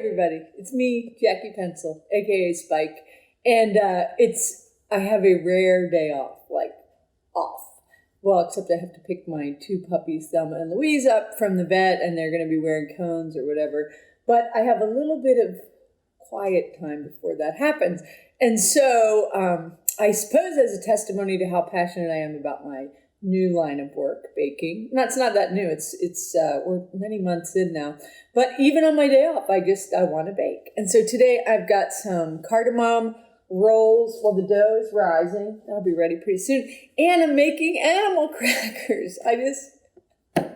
everybody. It's me, Jackie Pencil, aka Spike, and I have a rare day off, off. Well, except I have to pick my two puppies, Thelma and Louise, up from the vet, and they're going to be wearing cones or whatever. But I have a little bit of quiet time before that happens, and so I suppose as a testimony to how passionate I am about my new line of work, baking. It's not that new. It's we're many months in now. But even on my day off, I want to bake. And so today I've got some cardamom rolls while the dough is rising. That'll be ready pretty soon. And I'm making animal crackers. And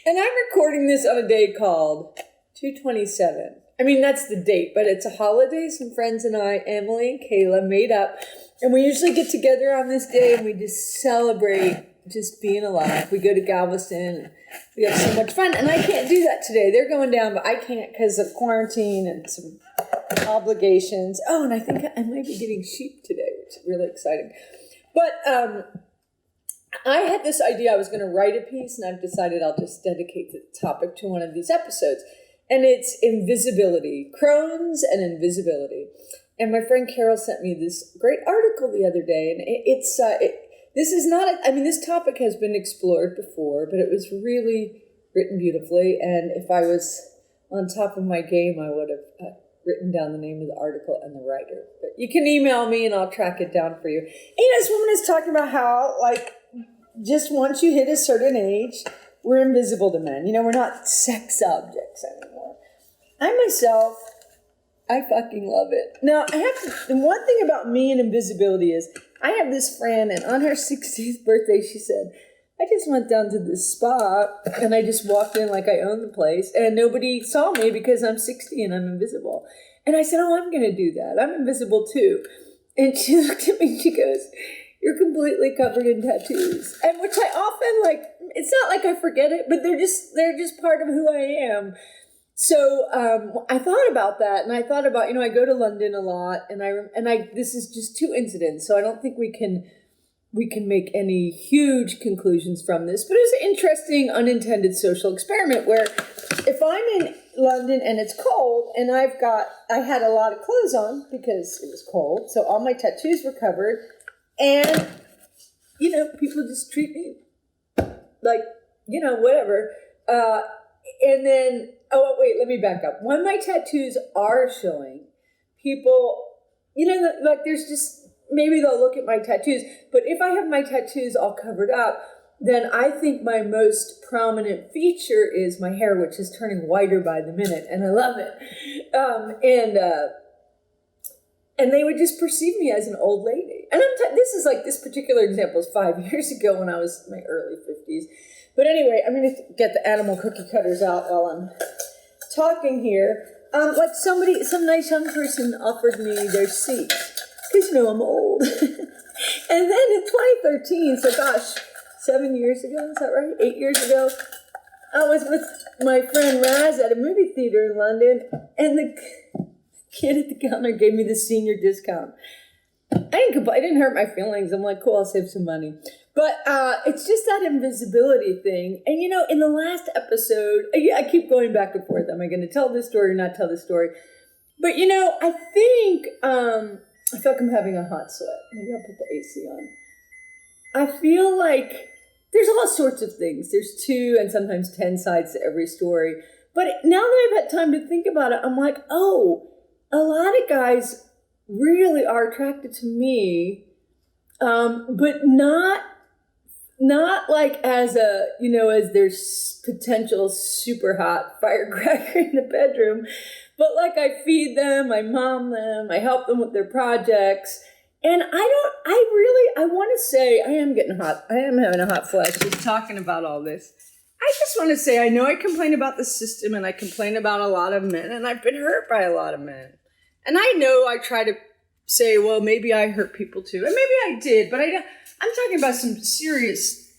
I'm recording this on a day called 2/27. I mean, that's the date, but it's a holiday. Some friends and I, Emily and Kayla, made up. And we usually get together on this day and we just celebrate just being alive. We go to Galveston and we have so much fun. And I can't do that today. They're going down, but I can't because of quarantine and some obligations. Oh, and I think I might be getting sheep today, which is really exciting. But I had this idea I was going to write a piece, and I've decided I'll just dedicate the topic to one of these episodes. And it's invisibility, Crohn's and invisibility. And my friend Carol sent me this great article the other day, and this topic has been explored before, but it was really written beautifully. And if I was on top of my game, I would have written down the name of the article and the writer. But you can email me and I'll track it down for you. And this woman is talking about how, just once you hit a certain age, we're invisible to men. We're not sex objects anymore. I fucking love it. Now, the one thing about me and invisibility is I have this friend, and on her 60th birthday, she said, I just went down to this spa, and I just walked in like I owned the place, and nobody saw me because I'm 60 and I'm invisible. And I said, I'm going to do that. I'm invisible too. And she looked at me and she goes, you're completely covered in tattoos. And which I often, it's not like I forget it, but they're just part of who I am. So I thought about that, and I thought about, I go to London a lot, and this is just two incidents, so I don't think we can make any huge conclusions from this, but it was an interesting unintended social experiment where if I'm in London and it's cold, and I had a lot of clothes on because it was cold, so all my tattoos were covered, and, people just treat me whatever, and then, let me back up. When my tattoos are showing, people, there's just, maybe they'll look at my tattoos, but if I have my tattoos all covered up, then I think my most prominent feature is my hair, which is turning whiter by the minute, and I love it. And they would just perceive me as an old lady. And this particular example is 5 years ago when I was in my early 50s. But anyway, I'm going to get the animal cookie cutters out while I'm talking here. Some nice young person offered me their seat, because, I'm old. And then in 2013, so gosh, 7 years ago, is that right? 8 years ago, I was with my friend Raz at a movie theater in London, and the kid at the counter gave me the senior discount. I didn't hurt my feelings. I'm like, cool, I'll save some money. But it's just that invisibility thing. And, in the last episode, I keep going back and forth. Am I going to tell this story or not tell this story? But, I think, I feel like I'm having a hot sweat. Maybe I'll put the AC on. I feel like there's all sorts of things. There's 2 and sometimes 10 sides to every story. But now that I've had time to think about it, I'm like, a lot of guys really are attracted to me, but not as as their potential super hot firecracker in the bedroom, but I feed them, I mom them, I help them with their projects. And I want to say, I am getting hot. I am having a hot flash just talking about all this. I just want to say, I know I complain about the system and I complain about a lot of men, and I've been hurt by a lot of men. And I know I try to say, well, maybe I hurt people too. And maybe I did, but I'm talking about some serious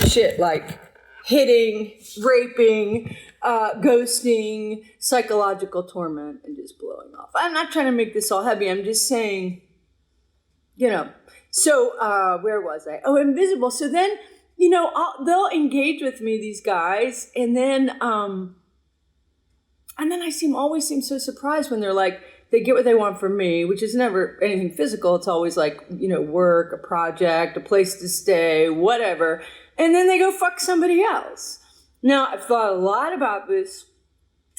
shit like hitting, raping, ghosting, psychological torment, and just blowing off. I'm not trying to make this all heavy. I'm just saying, So where was I? Oh, invisible. So then, they'll engage with me, these guys, and then And then I always seem so surprised when they're like, they get what they want from me, which is never anything physical. It's always like, work, a project, a place to stay, whatever. And then they go fuck somebody else. Now, I've thought a lot about this,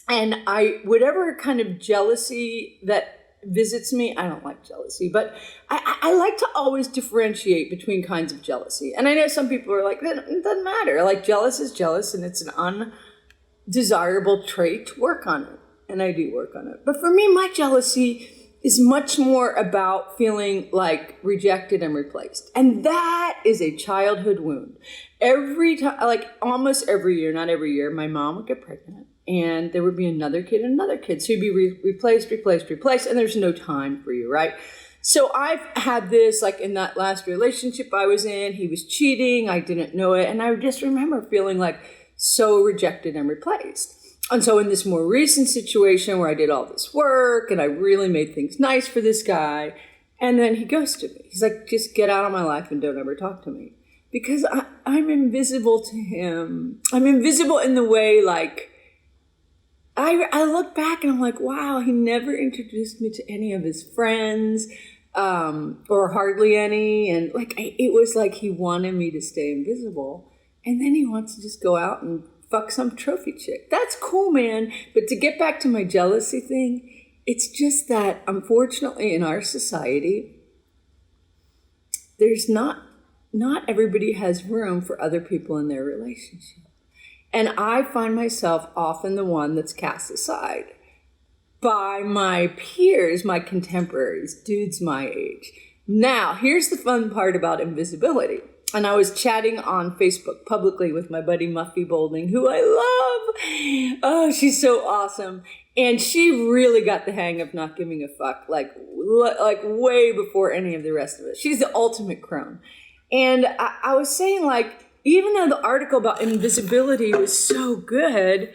and whatever kind of jealousy that visits me, I don't like jealousy, but I like to always differentiate between kinds of jealousy. And I know some people are like, it doesn't matter. Like, jealous is jealous, and it's an undesirable trait. Work on it. And I do work on it. But for me, my jealousy is much more about feeling like rejected and replaced. And that is a childhood wound. Every time, like almost every year, not every year, my mom would get pregnant. And there would be another kid and another kid. So you'd be replaced, and there's no time for you, right? So I've had this, like in that last relationship I was in, he was cheating, I didn't know it. And I just remember feeling like so rejected and replaced. And so in this more recent situation where I did all this work and I really made things nice for this guy, and then he ghosted me. He's like, just get out of my life and don't ever talk to me. Because I'm invisible to him. I'm invisible in the way, like, I look back and I'm like, wow, he never introduced me to any of his friends, or hardly any. And like, it was like he wanted me to stay invisible. And then he wants to just go out and fuck some trophy chick. That's cool, man. But to get back to my jealousy thing, it's just that, unfortunately, in our society, there's not everybody has room for other people in their relationship. And I find myself often the one that's cast aside by my peers, my contemporaries, dudes my age. Now, here's the fun part about invisibility. And I was chatting on Facebook publicly with my buddy Muffy Bolding, who I love. Oh, she's so awesome. And she really got the hang of not giving a fuck, like way before any of the rest of us. She's the ultimate crone. And I was saying, like, even though the article about invisibility was so good,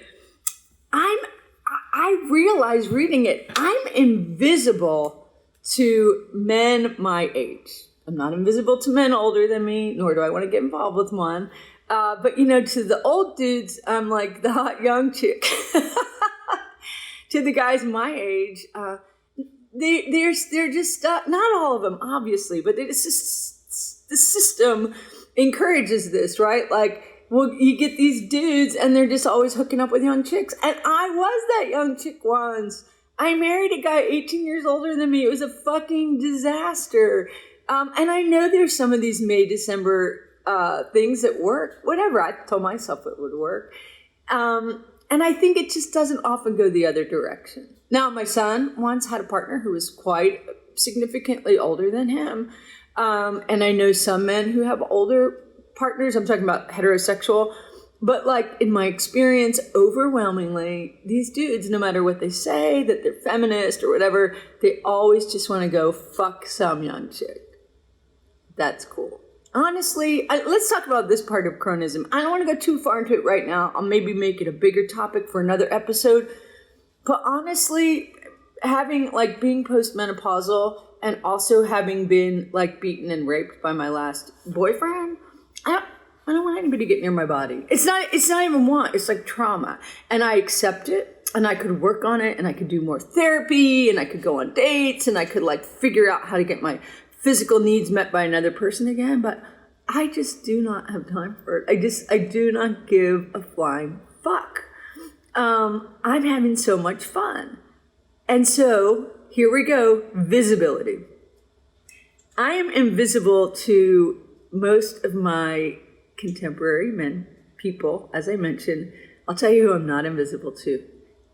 I realized reading it, I'm invisible to men my age. I'm not invisible to men older than me, nor do I want to get involved with one. But, to the old dudes, I'm like the hot young chick. To the guys my age, they're just, not all of them, obviously, but it's just, the system encourages this, right? Like, well, you get these dudes and they're just always hooking up with young chicks. And I was that young chick once. I married a guy 18 years older than me. It was a fucking disaster. And I know there's some of these May, December things that work. Whatever, I told myself it would work. And I think it just doesn't often go the other direction. Now, my son once had a partner who was quite significantly older than him. And I know some men who have older partners. I'm talking about heterosexual. But like in my experience, overwhelmingly, these dudes, no matter what they say, that they're feminist or whatever, they always just want to go fuck some young chick. That's cool. Honestly, let's talk about this part of cronism. I don't want to go too far into it right now. I'll maybe make it a bigger topic for another episode. But honestly, being postmenopausal and also having been like beaten and raped by my last boyfriend, I don't want anybody to get near my body. It's not even want. It's like trauma. And I accept it, and I could work on it, and I could do more therapy, and I could go on dates, and I could like figure out how to get my physical needs met by another person again. But I just do not have time for it. I do not give a flying fuck. I'm having so much fun. And so here we go. Visibility. I am invisible to most of my contemporary men, people, as I mentioned. I'll tell you who I'm not invisible to.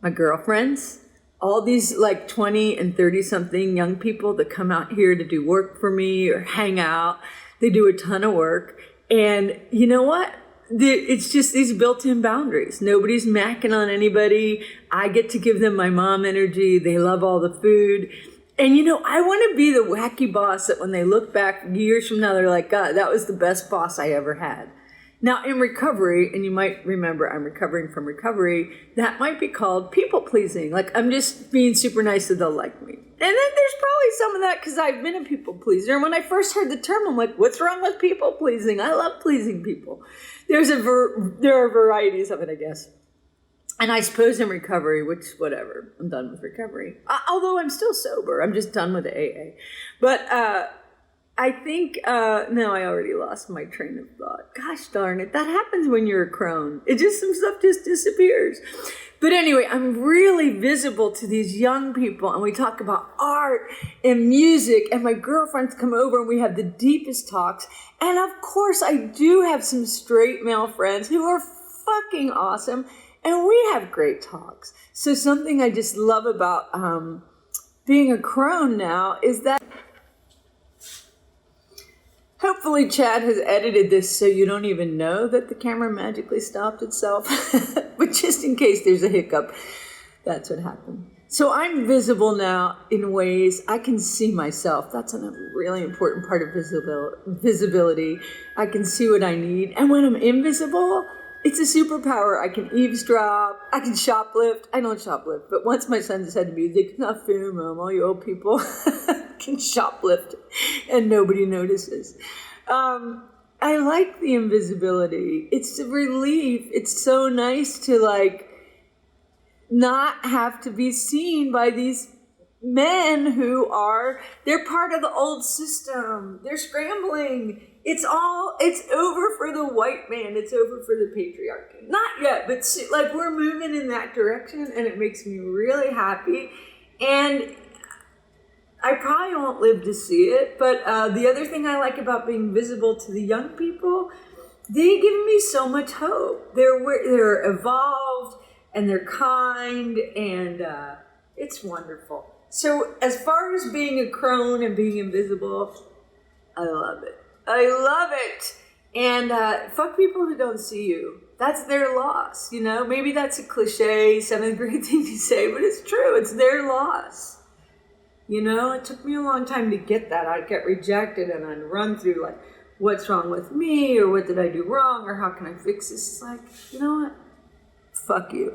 My girlfriends, all these like 20 and 30 something young people that come out here to do work for me or hang out. They do a ton of work. And you know what? It's just these built-in boundaries. Nobody's macking on anybody. I get to give them my mom energy. They love all the food. And, I want to be the wacky boss that when they look back years from now, they're like, God, that was the best boss I ever had. Now, in recovery, and you might remember I'm recovering from recovery, that might be called people-pleasing. Like, I'm just being super nice so they'll like me. And then there's probably some of that because I've been a people-pleaser. And when I first heard the term, I'm like, what's wrong with people-pleasing? I love pleasing people. There are varieties of it, I guess. And I suppose in recovery, which, whatever, I'm done with recovery. Although I'm still sober. I'm just done with the AA. But I think, no, I already lost my train of thought. Gosh darn it. That happens when you're a crone. Some stuff just disappears. But anyway, I'm really visible to these young people, and we talk about art and music, and my girlfriends come over and we have the deepest talks. And of course, I do have some straight male friends who are fucking awesome. And we have great talks. So something I just love about being a crone now is that hopefully Chad has edited this so you don't even know that the camera magically stopped itself. But just in case there's a hiccup, that's what happened. So I'm visible now in ways I can see myself. That's a really important part of visibility. I can see what I need. And when I'm invisible, it's a superpower. I can eavesdrop. I can shoplift. I don't shoplift, but once my son said to me, "It's not fair, Mom. All you old people can shoplift, and nobody notices." I like the invisibility. It's a relief. It's so nice to not have to be seen by these men they're part of the old system. They're scrambling. It's over for the white man. It's over for the patriarchy. Not yet, but we're moving in that direction, and it makes me really happy. And I probably won't live to see it, but the other thing I like about being visible to the young people, they give me so much hope. They're evolved, and they're kind, and it's wonderful. So as far as being a crone and being invisible, I love it. I love it. And fuck people who don't see you. That's their loss, Maybe that's a cliche 7th grade thing to say, but it's true. It's their loss. It took me a long time to get that. I'd get rejected and I'd run through what's wrong with me, or what did I do wrong, or how can I fix this? It's you know what? Fuck you.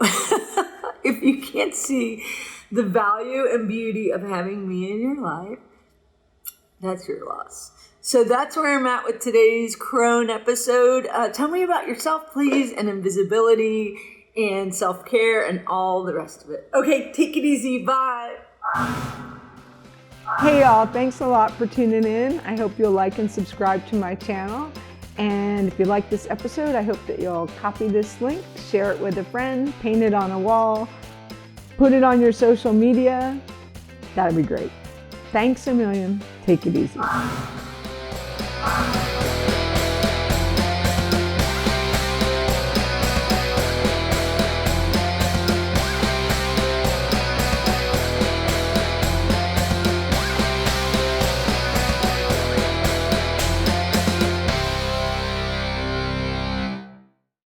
If you can't see the value and beauty of having me in your life, that's your loss. So that's where I'm at with today's crone episode. Tell me about yourself, please, and invisibility and self-care and all the rest of it. Okay, take it easy. Bye. Hey y'all, thanks a lot for tuning in. I hope you'll like and subscribe to my channel. And if you like this episode, I hope that you'll copy this link, share it with a friend, paint it on a wall, put it on your social media. That'd be great. Thanks a million. Take it easy.